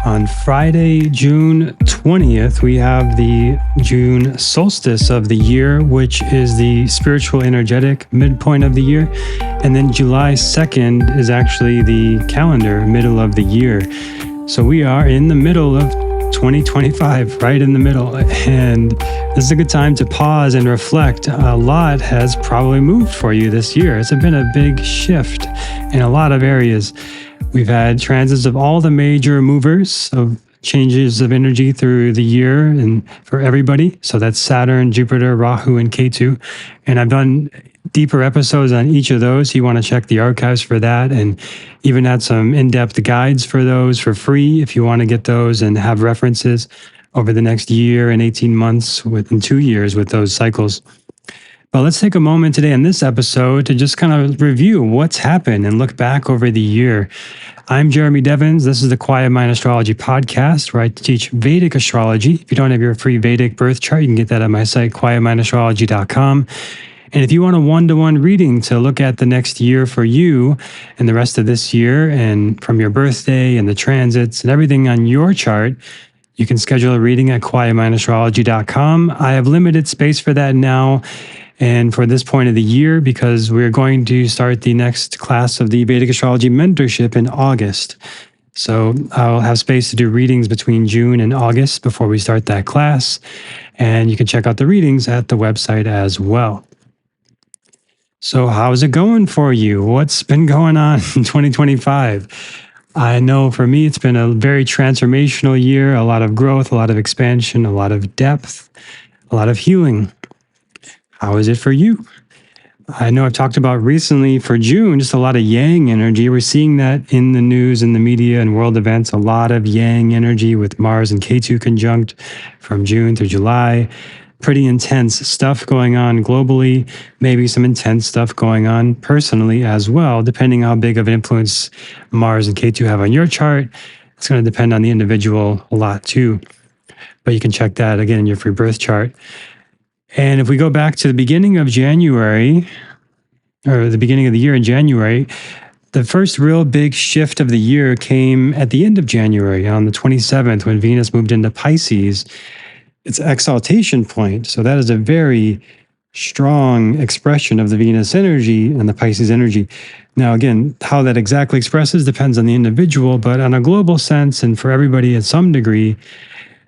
On Friday, June 20th, we have the June Solstice of the year, which is the spiritual energetic midpoint of the year. And then July 2nd is actually the calendar middle of the year. So we are in the middle of 2025, right in the middle. And this is a good time to pause and reflect. A lot has probably moved for you this year. It's been a big shift in a lot of areas. We've had transits of all the major movers of changes of energy through the year and for everybody. So that's Saturn, Jupiter, Rahu, and Ketu. And I've done deeper episodes on each of those. You want to check the archives for that, and even had some in-depth guides for those for free if you want to get those and have references over the next year and 18 months within 2 years with those cycles. But let's take a moment today in this episode to just kind of review what's happened and look back over the year. I'm Jeremy Devins. This is the Quiet Mind Astrology podcast, where I teach Vedic astrology. If you don't have your free Vedic birth chart, you can get that at my site, quietmindastrology.com. And if you want a one-to-one reading to look at the next year for you and the rest of this year, and from your birthday and the transits and everything on your chart, you can schedule a reading at quietmindastrology.com. I have limited space for that now and for this point of the year, because we're going to start the next class of the Vedic Astrology Mentorship in August. So I'll have space to do readings between June and August before we start that class. And you can check out the readings at the website as well. So how's it going for you? What's been going on in 2025? I know for me, it's been a very transformational year, a lot of growth, a lot of expansion, a lot of depth, a lot of healing. How is it for you? I know I've talked about recently for June, just a lot of yang energy. We're seeing that in the news, in the media, and world events, a lot of yang energy with Mars and Ketu conjunct from June through July. Pretty intense stuff going on globally, maybe some intense stuff going on personally as well, depending how big of an influence Mars and Ketu have on your chart. It's going to depend on the individual a lot too. But you can check that again in your free birth chart. And if we go back to the beginning of January, or the beginning of the year in January, the first real big shift of the year came at the end of January on the 27th, when Venus moved into Pisces, its exaltation point. So that is a very strong expression of the Venus energy and the Pisces energy. Now, again, how that exactly expresses depends on the individual, but on a global sense, and for everybody at some degree,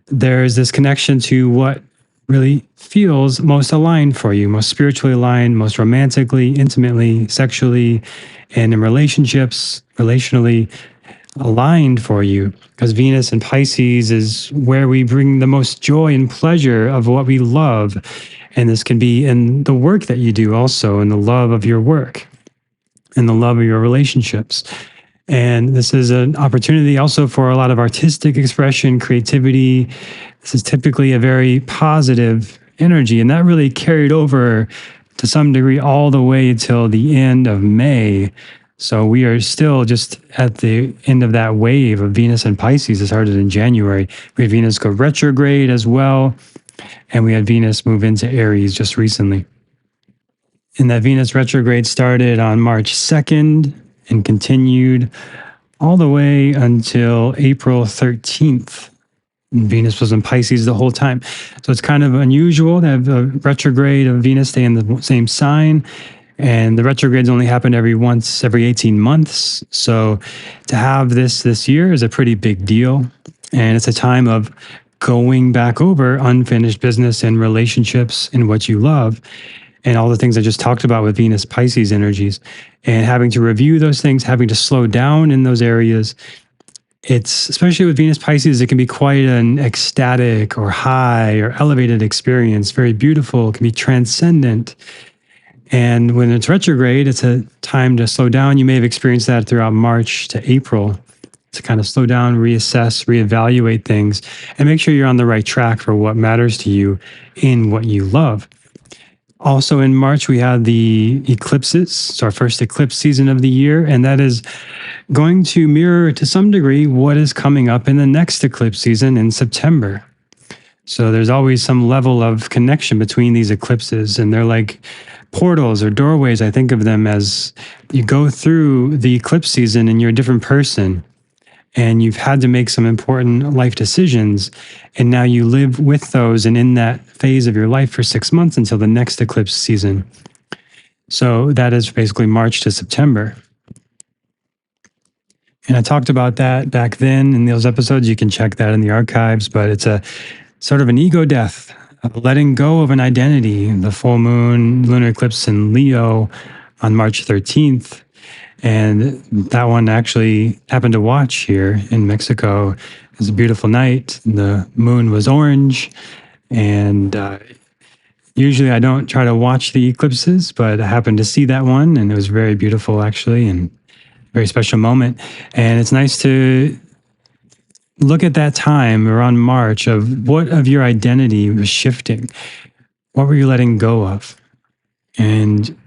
there's this connection to what really feels most aligned for you, most spiritually aligned, most romantically, intimately, sexually, and in relationships, relationally aligned for you. Because Venus and Pisces is where we bring the most joy and pleasure of what we love. And this can be in the work that you do also, in the love of your work, and the love of your relationships. And this is an opportunity also for a lot of artistic expression, creativity. This is typically a very positive energy, and that really carried over to some degree all the way until the end of May. So we are still just at the end of that wave of Venus and Pisces that started in January. We had Venus go retrograde as well, and we had Venus move into Aries just recently. And that Venus retrograde started on March 2nd and continued all the way until April 13th. And Venus was in Pisces the whole time. So it's kind of unusual to have a retrograde of Venus stay in the same sign. And the retrogrades only happen every 18 months. So to have this year is a pretty big deal. And it's a time of going back over unfinished business and relationships and what you love, and all the things I just talked about with Venus Pisces energies, and having to review those things, having to slow down in those areas. It's, especially with Venus Pisces, it can be quite an ecstatic or high or elevated experience, very beautiful, it can be transcendent. And when it's retrograde, it's a time to slow down. You may have experienced that throughout March to April, to kind of slow down, reassess, reevaluate things, and make sure you're on the right track for what matters to you in what you love. Also in March, we had the eclipses. It's our first eclipse season of the year, and that is going to mirror to some degree what is coming up in the next eclipse season in September. So there's always some level of connection between these eclipses, and they're like portals or doorways. I think of them as you go through the eclipse season and you're a different person. and you've had to make some important life decisions. And now you live with those and in that phase of your life for 6 months until the next eclipse season. So that is basically March to September. And I talked about that back then in those episodes. You can check that in the archives, but it's a sort of an ego death, letting go of an identity. The full moon lunar eclipse in Leo on March 13th. And that one actually happened to watch here in Mexico. It was a beautiful night. The moon was orange. And usually I don't try to watch the eclipses, but I happened to see that one. And it was very beautiful, actually, and a very special moment. And it's nice to look at that time around March of what of your identity was shifting. What were you letting go of? And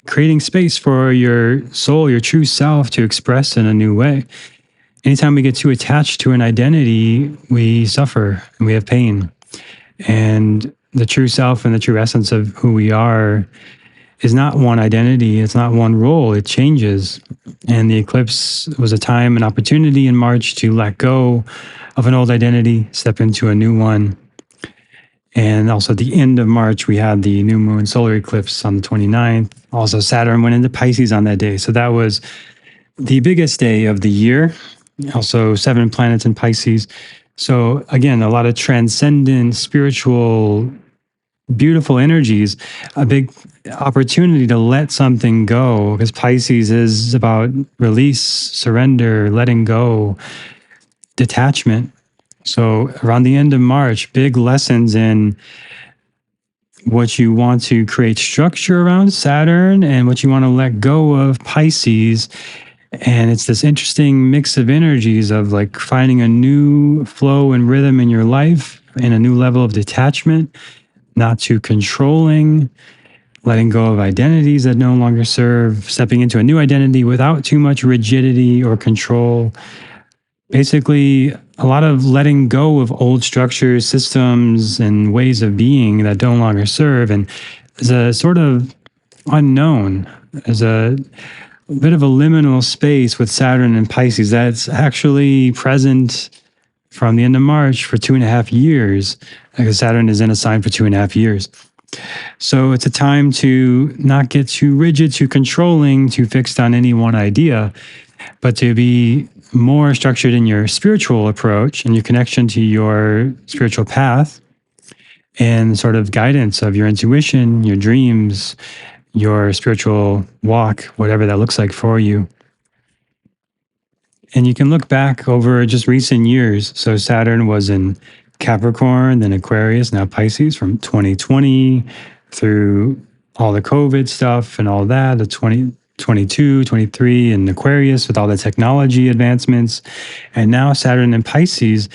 creating space for your soul, your true self to express in a new way. Anytime we get too attached to an identity, we suffer and we have pain. And the true self and the true essence of who we are is not one identity. It's not one role. It changes. And the eclipse was a time, an opportunity in March to let go of an old identity, step into a new one. And also at the end of March, we had the new moon solar eclipse on the 29th. Also, Saturn went into Pisces on that day. So that was the biggest day of the year. Also, 7 planets in Pisces. So again, a lot of transcendent, spiritual, beautiful energies, a big opportunity to let something go, because Pisces is about release, surrender, letting go, detachment. So around the end of March, big lessons in what you want to create structure around Saturn and what you want to let go of Pisces. And it's this interesting mix of energies of like finding a new flow and rhythm in your life and a new level of detachment, not too controlling, letting go of identities that no longer serve, stepping into a new identity without too much rigidity or control. Basically, a lot of letting go of old structures, systems, and ways of being that no longer serve. And as a sort of unknown, as a bit of a liminal space with Saturn and Pisces that's actually present from the end of March for 2.5 years, because Saturn is in a sign for 2.5 years. So it's a time to not get too rigid, too controlling, too fixed on any one idea, but to be more structured in your spiritual approach and your connection to your spiritual path and sort of guidance of your intuition, your dreams, your spiritual walk, whatever that looks like for you. And you can look back over just recent years. So Saturn was in Capricorn, then Aquarius, now Pisces from 2020 through all the COVID stuff and all that, the 2022, 23 in Aquarius with all the technology advancements. And now Saturn in Pisces,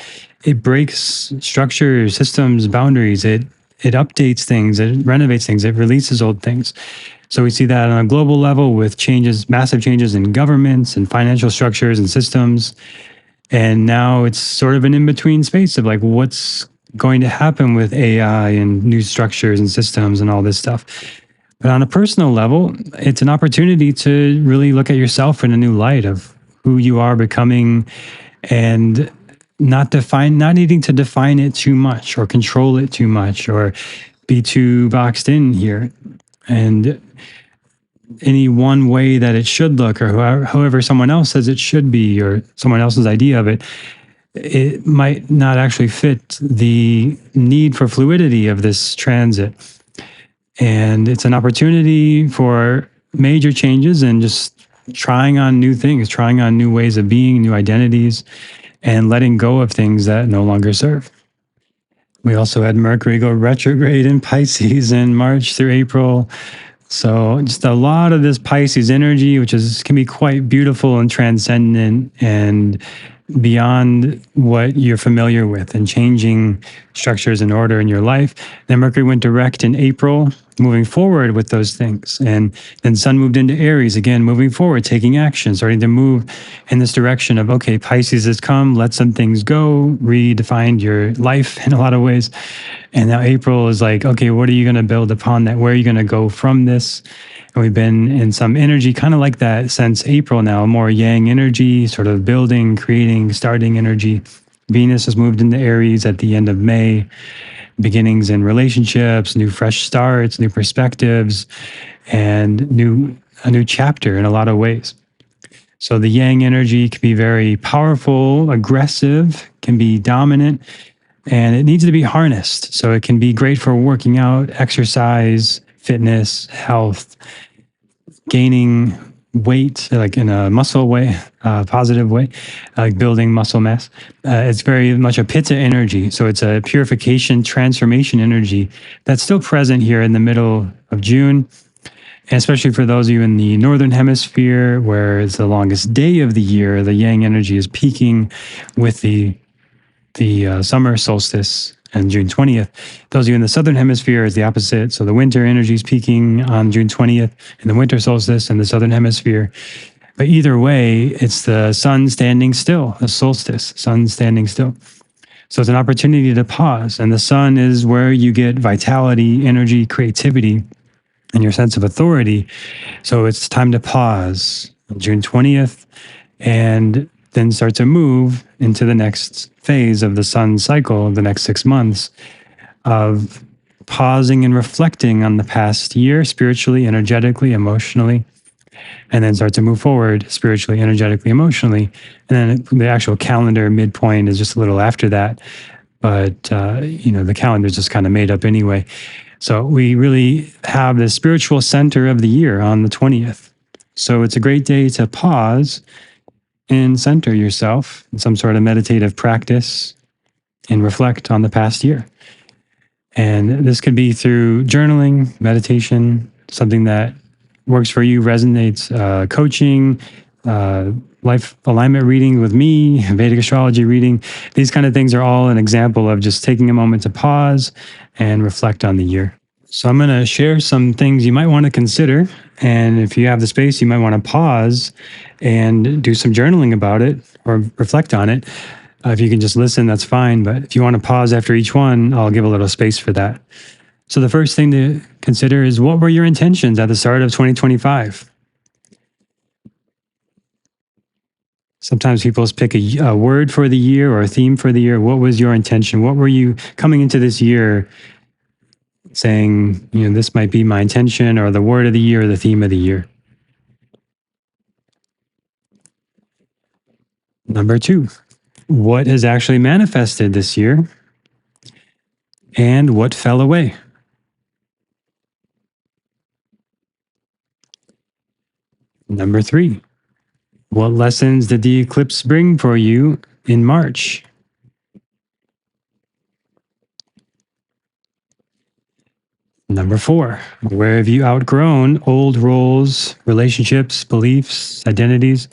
it breaks structures, systems, boundaries. It updates things, it renovates things, it releases old things. So we see that on a global level with changes, massive changes in governments and financial structures and systems. And now it's sort of an in-between space of like what's going to happen with AI and new structures and systems and all this stuff. But on a personal level, it's an opportunity to really look at yourself in a new light of who you are becoming and not needing to define it too much or control it too much or be too boxed in here. And any one way that it should look or however someone else says it should be or someone else's idea of it, it might not actually fit the need for fluidity of this transit. And it's an opportunity for major changes and just trying on new things, trying on new ways of being, new identities, and letting go of things that no longer serve. We also had Mercury go retrograde in Pisces in March through April. So just a lot of this Pisces energy, which can be quite beautiful and transcendent and beyond what you're familiar with and changing structures and order in your life. Then Mercury went direct in April moving forward with those things. And then Sun moved into Aries, again, moving forward, taking action, starting to move in this direction of, okay, Pisces has come, let some things go, redefined your life in a lot of ways. And now April is like, okay, what are you going to build upon that? Where are you going to go from this? And we've been in some energy kind of like that since April now, more yang energy, sort of building, creating, starting energy. Venus has moved into Aries at the end of May. Beginnings in relationships, new fresh starts, new perspectives, and a new chapter in a lot of ways. So the yang energy can be very powerful, aggressive, can be dominant, and it needs to be harnessed. So it can be great for working out, exercise, fitness, health, gaining weight, like in a muscle way, positive way, like building muscle mass. It's very much a pitta energy. So it's a purification, transformation energy that's still present here in the middle of June. And especially for those of you in the northern hemisphere, where it's the longest day of the year, the yang energy is peaking with the summer solstice and June 20th. Those of you in the southern hemisphere is the opposite. So the winter energy is peaking on June 20th and the winter solstice in the southern hemisphere. But either way, it's the sun standing still, the solstice, sun standing still. So it's an opportunity to pause. And the sun is where you get vitality, energy, creativity, and your sense of authority. So it's time to pause on June 20th and then start to move into the next phase of the sun cycle, the next 6 months of pausing and reflecting on the past year, spiritually, energetically, emotionally, and then start to move forward spiritually, energetically, emotionally. And then the actual calendar midpoint is just a little after that. But, the calendar is just kind of made up anyway. So we really have the spiritual center of the year on the 20th. So it's a great day to pause and center yourself in some sort of meditative practice and reflect on the past year. And this could be through journaling, meditation, something that works for you, resonates, coaching, life alignment reading with me, Vedic astrology reading. These kind of things are all an example of just taking a moment to pause and reflect on the year. So I'm going to share some things you might want to consider. And if you have the space, you might want to pause and do some journaling about it or reflect on it. If you can just listen, that's fine. But if you want to pause after each one, I'll give a little space for that. So the first thing to consider is, what were your intentions at the start of 2025? Sometimes people pick a word for the year or a theme for the year. What was your intention? What were you coming into this year saying, this might be my intention, or the word of the year, or the theme of the year? Number 2, what has actually manifested this year and what fell away? Number 3, what lessons did the eclipse bring for you in March? Number 4, where have you outgrown old roles, relationships, beliefs, identities?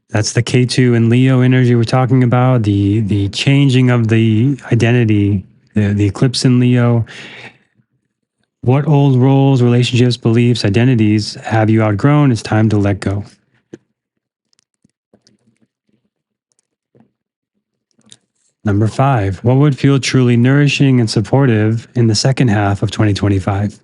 That's the Ketu and Leo energy we're talking about, the changing of the identity, the eclipse in Leo. What old roles, relationships, beliefs, identities have you outgrown? It's time to let go. Number 5, what would feel truly nourishing and supportive in the second half of 2025?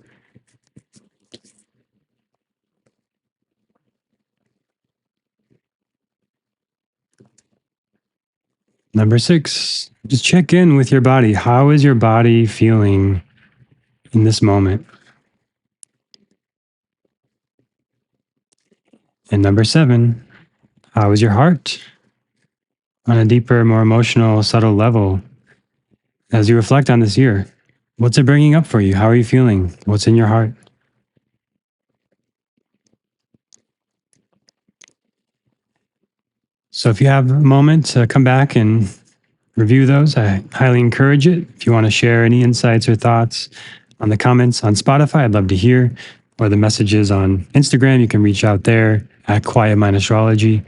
Number 6, just check in with your body. How is your body feeling in this moment? And number 7, how is your heart on a deeper, more emotional, subtle level as you reflect on this year? What's it bringing up for you? How are you feeling? What's in your heart? So if you have a moment to come back and review those, I highly encourage it. If you want to share any insights or thoughts on the comments on Spotify, I'd love to hear, or the messages on Instagram, you can reach out there at Quiet Mind Astrology.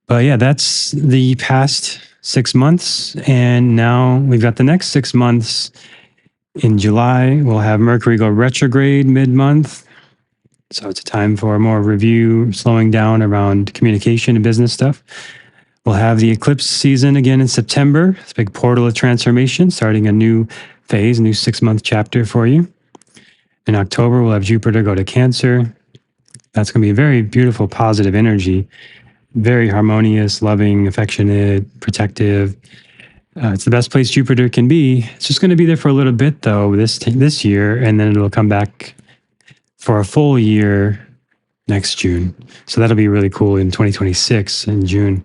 But yeah, that's the past 6 months. And now we've got the next 6 months In July, we'll have Mercury go retrograde mid-month. So it's a time for more review, slowing down around communication and business stuff. We'll have the eclipse season again in September. It's a big portal of transformation, starting a new phase, a new 6-month chapter for you. In October, we'll have Jupiter go to Cancer. That's going to be a very beautiful, positive energy. Very harmonious, loving, affectionate, protective. It's the best place Jupiter can be. It's just going to be there for a little bit, though, this year, and then it'll come back for a full year next June. So that'll be really cool in 2026 in June.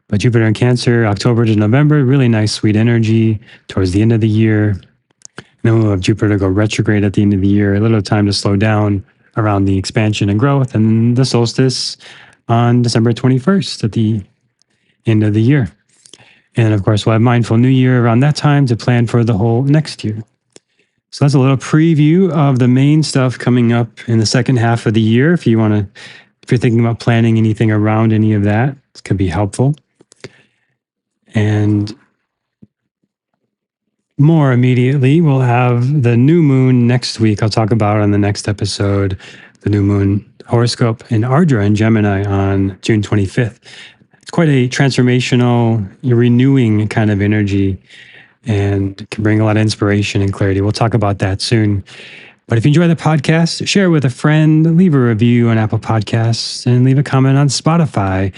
But Jupiter in Cancer, October to November, really nice, sweet energy towards the end of the year. And then we'll have Jupiter go retrograde at the end of the year, a little time to slow down around the expansion and growth, and the solstice on December 21st at the end of the year. And of course, we'll have Mindful New Year around that time to plan for the whole next year. So that's a little preview of the main stuff coming up in the second half of the year. If you're thinking about planning anything around any of that, it could be helpful. And more immediately, we'll have the new moon next week. I'll talk about on the next episode, the new moon horoscope in Ardra in Gemini on June 25th. It's quite a transformational, renewing kind of energy, and can bring a lot of inspiration and clarity. We'll talk about that soon. But if you enjoy the podcast, share it with a friend, leave a review on Apple Podcasts, and leave a comment on Spotify.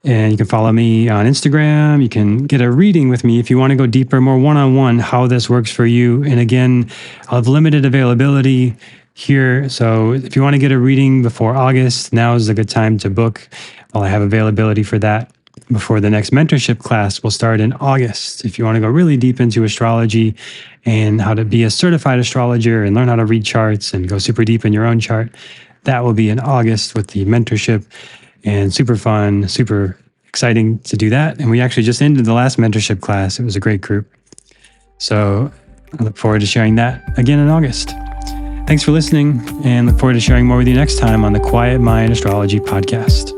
And you can follow me on Instagram. You can get a reading with me if you want to go deeper, more one-on-one, how this works for you. And again, I'll have limited availability here. So if you want to get a reading before August, now is a good time to book. While I have availability for that before the next mentorship class will start in August. If you want to go really deep into astrology and how to be a certified astrologer and learn how to read charts and go super deep in your own chart, that will be in August with the mentorship, and super fun, super exciting to do that. And we actually just ended the last mentorship class. It was a great group. So I look forward to sharing that again in August. Thanks for listening, and look forward to sharing more with you next time on the Quiet Mind Astrology Podcast.